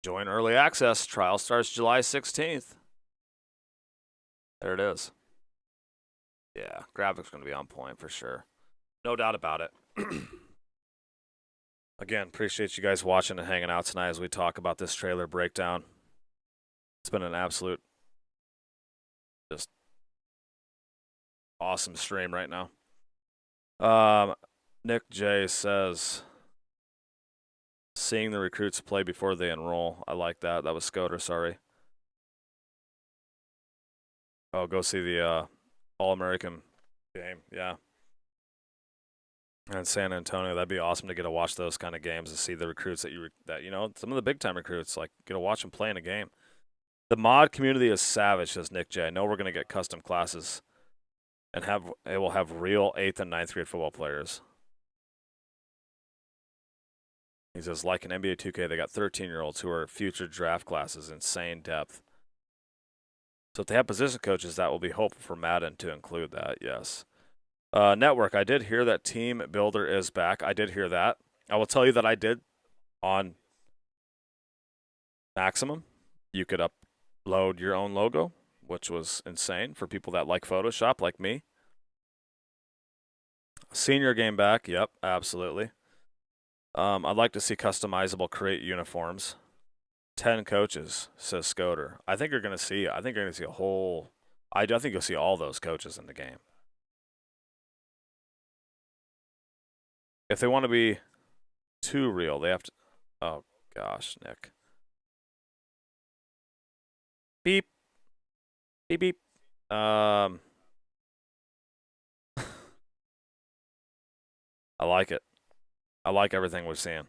Join early access. Trial starts July 16th. There it is. Yeah, graphics going to be on point for sure. No doubt about it. Again, appreciate you guys watching and hanging out tonight as we talk about this trailer breakdown. It's been an absolute just awesome stream right now. Nick J says, seeing the recruits play before they enroll. I like that. That was Scoter, sorry. Oh, go see the All-American game, yeah. And San Antonio, that'd be awesome to get to watch those kind of games and see the recruits that you know, some of the big-time recruits, like, get to watch them play in a game. The mod community is savage, says Nick J. I know we're going to get custom classes and it will have real 8th and 9th grade football players. He says, like in NBA 2K, they got 13-year-olds who are future draft classes, insane depth. So if they have position coaches, that will be hopeful for Madden to include that, yes. Network, I did hear that Team Builder is back. I did hear that. I will tell you that I did, on maximum. You could upload your own logo, which was insane for people that like Photoshop, like me. Senior game back, yep, absolutely. I'd like to see customizable create uniforms. 10 coaches, says Scoter. I think you're gonna see a whole. I think you'll see all those coaches in the game. If they want to be too real, they have to. Oh gosh, Nick. Beep. Beep beep. I like it. I like everything we're seeing.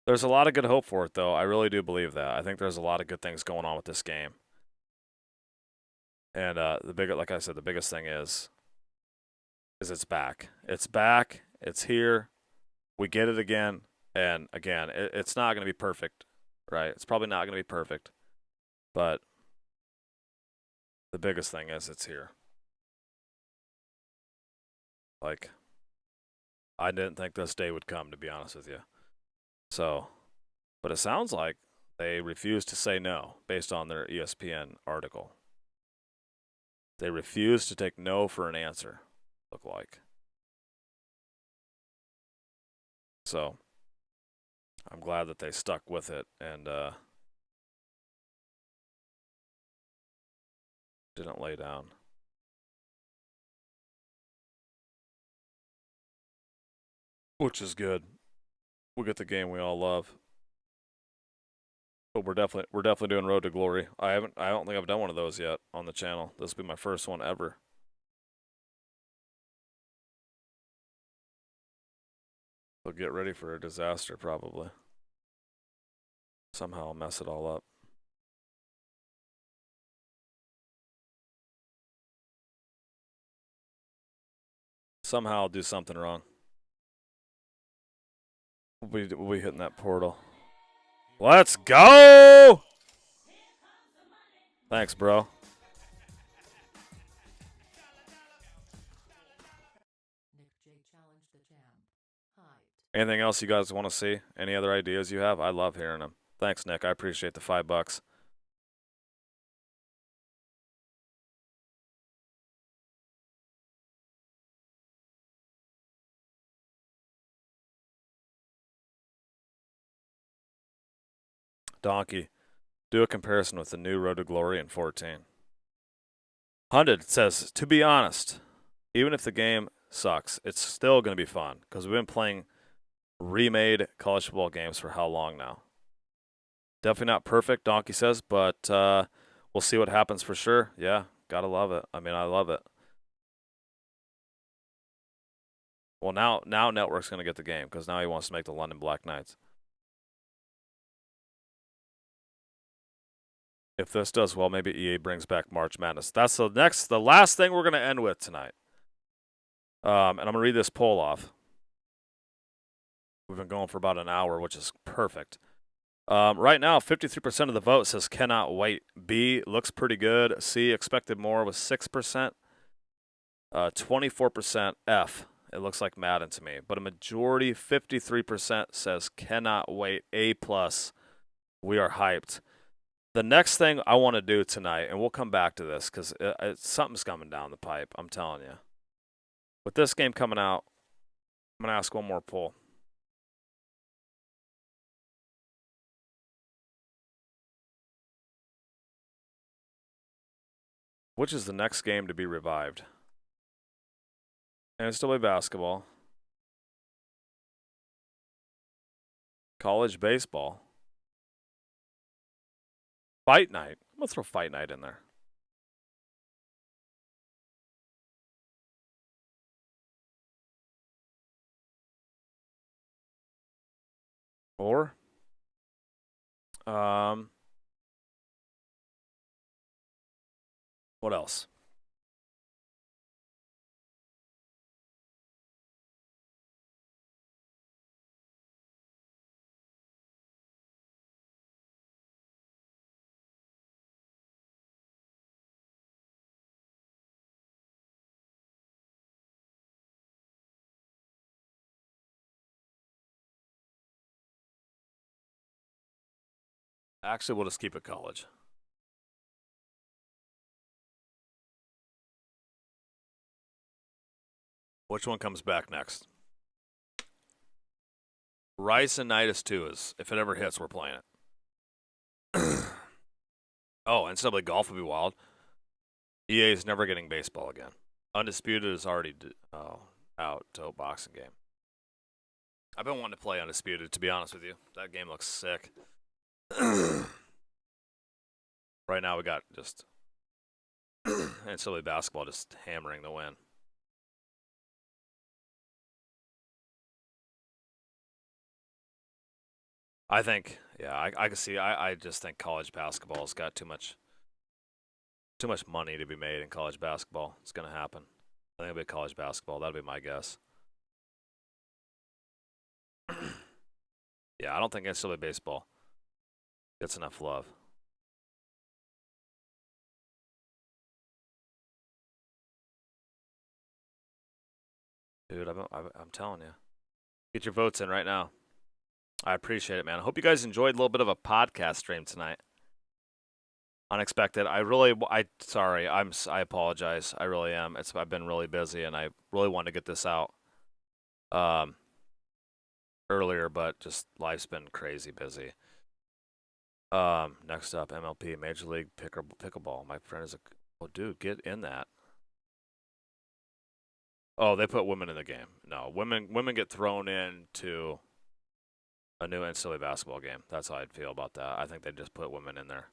There's a lot of good hope for it, though. I really do believe that. I think there's a lot of good things going on with this game. And like I said, the biggest thing is it's back. It's back. It's here. We get it again. And again, it's not going to be perfect, right? It's probably not going to be perfect. But the biggest thing is it's here. Like, I didn't think this day would come, to be honest with you. So, but it sounds like they refuse to say no based on their ESPN article. They refuse to take no for an answer, look like. So, I'm glad that they stuck with it and didn't lay down. Which is good. We'll get the game we all love. But we're definitely doing Road to Glory. I don't think I've done one of those yet on the channel. This will be my first one ever. So get ready for a disaster, probably. Somehow I'll mess it all up. Somehow I'll do something wrong. We'll be hitting that portal. Let's go! Thanks, bro. Anything else you guys want to see? Any other ideas you have? I love hearing them. Thanks, Nick. I appreciate the $5. Donkey, do a comparison with the new Road to Glory in 14. Hundred says, to be honest, even if the game sucks, it's still going to be fun because we've been playing remade college football games for how long now? Definitely not perfect, Donkey says, but we'll see what happens for sure. Yeah, gotta love it. I mean, I love it. Well, now Network's going to get the game because now he wants to make the London Black Knights. If this does well, maybe EA brings back March Madness. That's the last thing we're going to end with tonight. And I'm going to read this poll off. We've been going for about an hour, which is perfect. Right now, 53% of the vote says cannot wait. B, looks pretty good. C, expected more with 6%. 24% F. It looks like Madden to me. But a majority, 53%, says cannot wait. A+. We are hyped. The next thing I want to do tonight, and we'll come back to this because something's coming down the pipe, I'm telling you. With this game coming out, I'm going to ask one more poll. Which is the next game to be revived? And it's still a basketball. College baseball. Fight Night. I'm going to throw Fight Night in there. Or what else? Actually, we'll just keep it college. Which one comes back next? Rice and Nidus 2 is, if it ever hits, we're playing it. Oh, NCAA golf would be wild. EA is never getting baseball again. Undisputed is already out to boxing game. I've been wanting to play Undisputed, to be honest with you. That game looks sick. Right now we got just NCAA basketball just hammering the win. I think, yeah, I can see. I just think college basketball's got too much money to be made in college basketball. It's gonna happen. I think it'll be college basketball. That'll be my guess. Yeah, I don't think NCAA baseball gets enough love. Dude, I'm telling you. Get your votes in right now. I appreciate it, man. I hope you guys enjoyed a little bit of a podcast stream tonight. Unexpected. I apologize. I really am. I've been really busy, and I really wanted to get this out earlier, but just life's been crazy busy. Next up, MLP, Major League Pickleball. My friend is oh, dude, get in that. Oh, they put women in the game. No, women get thrown into a new NCAA basketball game. That's how I'd feel about that. I think they just put women in there.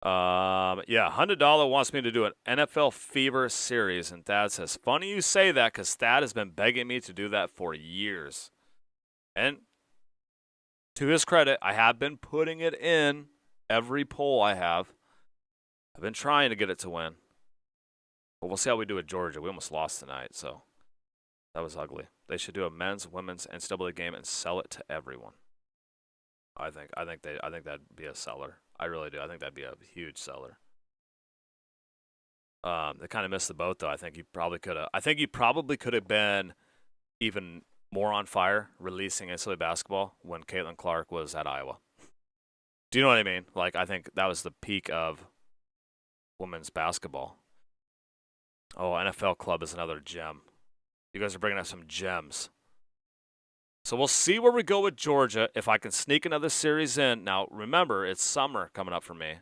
Yeah, $100 wants me to do an NFL Fever series, and Thad says, funny you say that because Thad has been begging me to do that for years. And to his credit, I have been putting it in every poll I have. I've been trying to get it to win. But we'll see how we do at Georgia. We almost lost tonight, so that was ugly. They should do a men's, women's NCAA game and sell it to everyone. I think that'd be a seller. I really do. I think that'd be a huge seller. They kind of missed the boat, though. I think you probably could have been even more on fire releasing NCAA basketball when Caitlin Clark was at Iowa. Do you know what I mean? Like, I think that was the peak of women's basketball. Oh, NFL Club is another gem. You guys are bringing up some gems. So we'll see where we go with Georgia. If I can sneak another series in. Now, remember, it's summer coming up for me.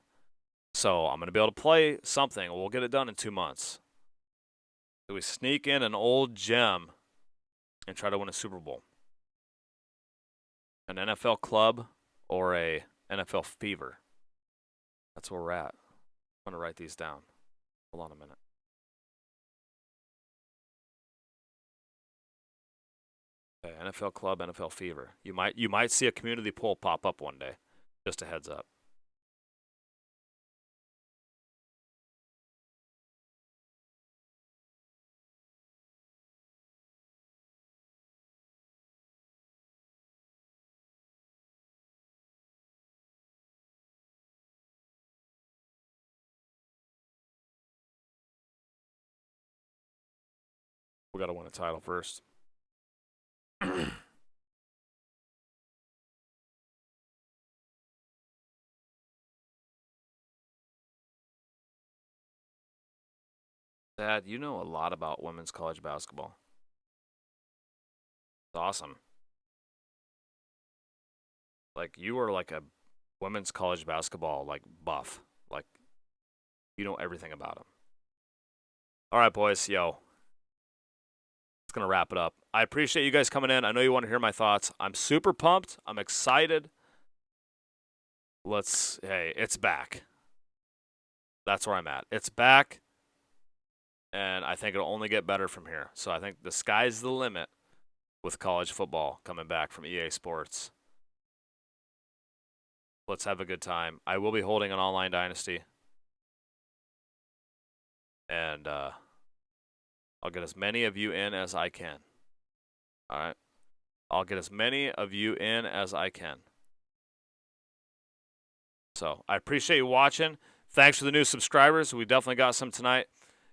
So I'm going to be able to play something. We'll get it done in 2 months. Do we sneak in an old gem and try to win a Super Bowl? An NFL Club or a NFL Fever? That's where we're at. I'm going to write these down. Hold on a minute. Okay, NFL Club, NFL Fever. You might see a community poll pop up one day. Just a heads up. We got to win a title first. Dad, you know a lot about women's college basketball. It's awesome. Like, you are like a women's college basketball, like, buff. Like, you know everything about them. All right, boys. Yo. It's going to wrap it up. I appreciate you guys coming in. I know you want to hear my thoughts. I'm super pumped. I'm excited. Hey, it's back. That's where I'm at. It's back. And I think it'll only get better from here. So I think the sky's the limit with college football coming back from EA Sports. Let's have a good time. I will be holding an online dynasty. And I'll get as many of you in as I can. All right? I'll get as many of you in as I can. So I appreciate you watching. Thanks for the new subscribers. We definitely got some tonight.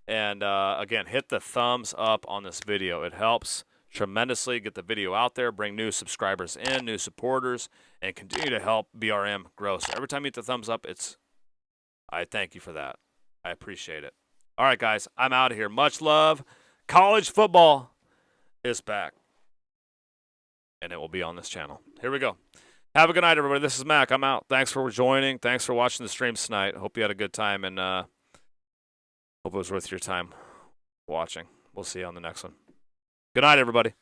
And again, hit the thumbs up on this video. It helps tremendously. Get the video out there, bring new subscribers in, new supporters, and continue to help BRM grow. So every time you hit the thumbs up, I thank you for that. I appreciate it. All right, guys, I'm out of here. Much love. College football is back, and it will be on this channel. Here we go. Have a good night, everybody. This is Mac. I'm out. Thanks for joining. Thanks for watching the streams tonight. Hope you had a good time, and hope it was worth your time watching. We'll see you on the next one. Good night, everybody.